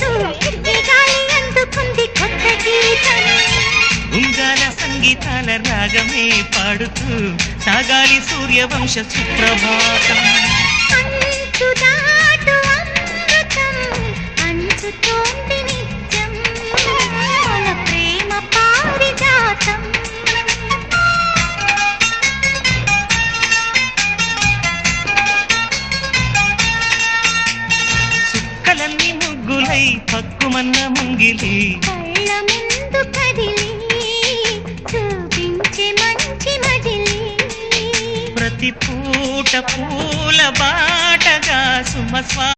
ఊగుతూ గాలి అందుకుంది కొత్త గీతం. ఉంగాల సంగీతాల రాగమే పాడుతూ సాగాలి సూర్యవంశ సుప్రభాతం. అంచు దాటు అమృతం అంచుతోంది నిత్యం మన ప్రేమ పారిజాతం. చుక్కలన్నీ ముగ్గులై పక్కుమన్న ముంగిలి కళ్ళ ముందు కదిలి చూపించే మంచి మజిలి. ప్రతి పూట పూల బాటగా సుమస్వా